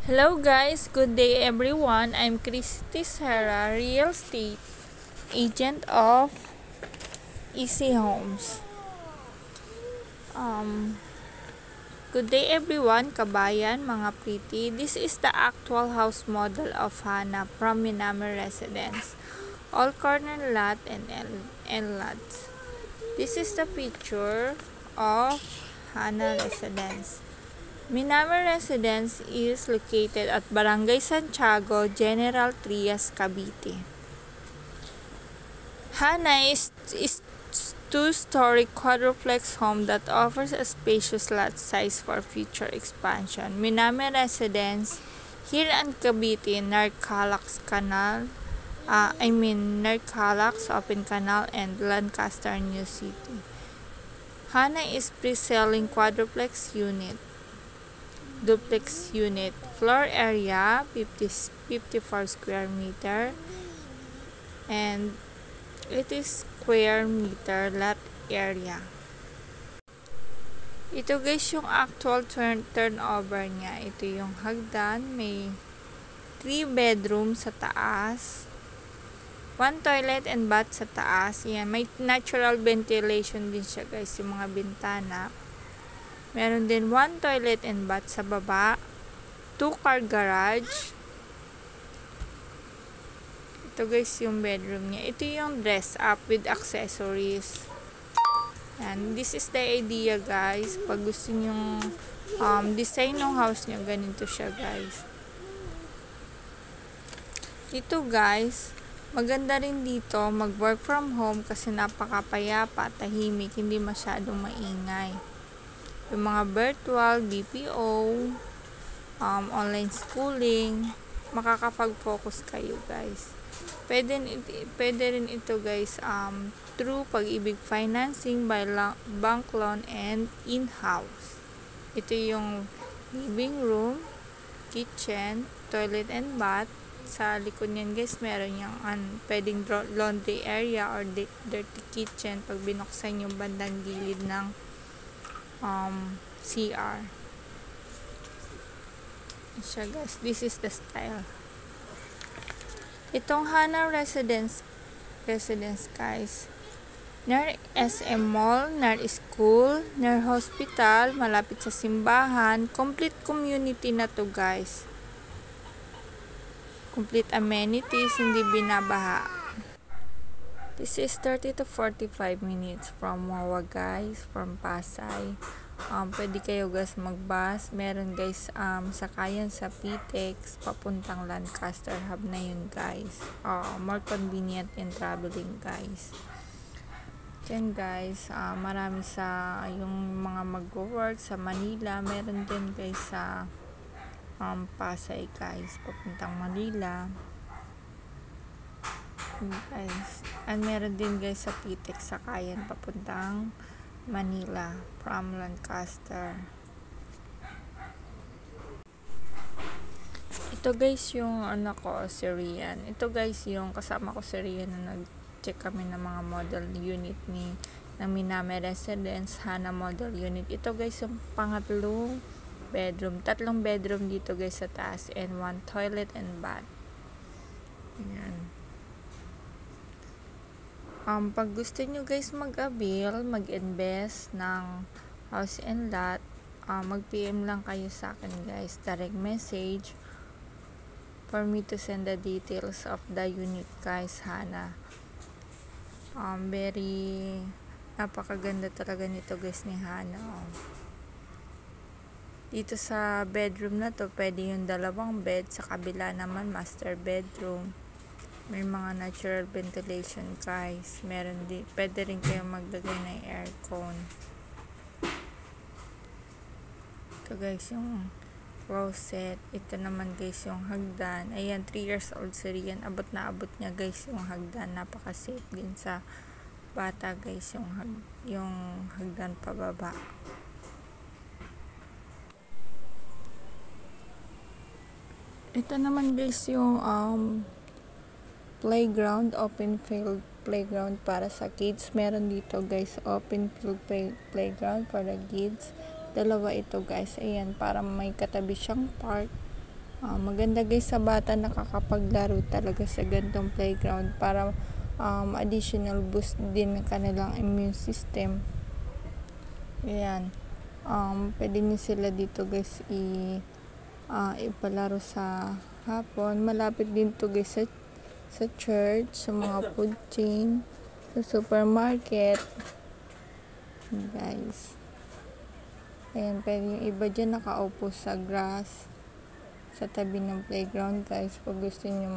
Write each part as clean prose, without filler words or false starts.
Hello guys, good day everyone. I'm Christy Sarah, real estate agent of Easy Homes. Good day everyone, kabayan, mga pretty. This is the actual house model of Hana from Minami Residence. All corner lot and lots. This is the picture of Hana Residence. Minami Residence is located at Barangay Santiago, General Trias, Cavite. Hana is two-story quadruplex home that offers a spacious lot size for future expansion. Minami Residence here in Cavite, Narcalax Open Canal, and Lancaster, New City. Hana is pre-selling quadruplex unit. Duplex unit. Floor area 54 square meter, and it is square meter lot area. Ito guys yung actual turnover niya. Ito yung hagdan, may 3 bedroom sa taas, 1 toilet and bath sa taas. Yan, may natural ventilation din siya guys, yung mga bintana. Meron din 1 toilet and bath sa baba, 2 car garage. Ito guys yung bedroom niya. Ito yung dress up with accessories. And this is the idea guys. Pag gusto nyo design ng house nyo, ganito siya guys. Dito guys, maganda rin dito mag work from home kasi napakapayapa, tahimik, hindi masyadong maingay. Yung mga virtual, BPO, online schooling, makakapag-focus kayo guys. Pwede rin ito guys through Pag-ibig financing by bank loan and in-house. Ito yung living room, kitchen, toilet and bath. Sa likod niyan guys, meron yung pwedeng laundry area or dirty kitchen pag binuksan yung bandang gilid ng CR. Siya guys, this is the style. Itong Hana Residence guys, near SM Mall, near school, near hospital, malapit sa simbahan, complete community na to guys. Complete amenities, hindi binabaha. This is 30 to 45 minutes from Wawa guys, from Pasay. Pwede kayo guys mag-bus. Meron guys sakayan sa PTEX papuntang Lancaster hub na yun guys. More convenient in traveling guys. Then guys, marami sa yung mga mag-work sa Manila. Meron din guys sa Pasay guys, papuntang Manila. Guys, and meron din guys sa PTEX sakayan papuntang Manila from Lancaster. Ito guys yung si Rian. Ito guys yung kasama ko si Rian na nag-check kami ng mga model unit ng Minami Residence Hana model unit. Ito guys yung pangatlong bedroom. 3 bedroom dito guys sa taas and 1 toilet and bath. Ayan. Pag gusto nyo guys mag-avail, mag-invest ng house and lot, mag-PM lang kayo sa akin guys, direct message for me to send the details of the unit guys. Hana, very napakaganda talaga nito guys ni Hana. Dito sa bedroom na to, pwede yung 2 bed, sa kabila naman master bedroom. May mga natural ventilation guys. Pwede rin kayo maglagay ng aircon. Ito guys yung closet. Ito naman guys yung hagdan. Ayan, 3 years old si Rian. Abot na abot niya guys yung hagdan. Napaka-safe din sa bata guys yung hagdan pababa. Ito naman guys yung playground, open field playground para sa kids. Meron dito guys open field playground for the kids. 2 ito guys. Ayan, para may katabi siyang park Maganda guys sa bata nakakapaglaro talaga sa gantong playground para additional boost din ng kanilang immune system. Ayan. Pwede nyo sila dito guys ipalaro sa hapon. Malapit din to guys sa church, sa mga food chain, sa supermarket. Guys. Ayan, pwede yung iba dyan nakaupo sa grass sa tabi ng playground guys. Pag gusto nyo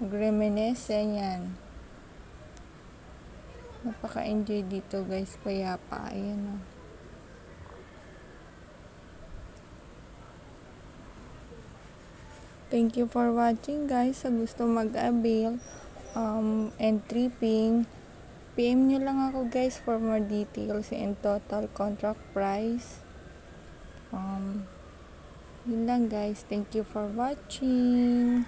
mag-reminisce, yan. Napaka-enjoy dito guys, payapa. Ayan o. Thank you for watching guys. Sa gusto mag-avail and tripping, PM nyo lang ako guys for more details and total contract price. Yun lang guys. Thank you for watching.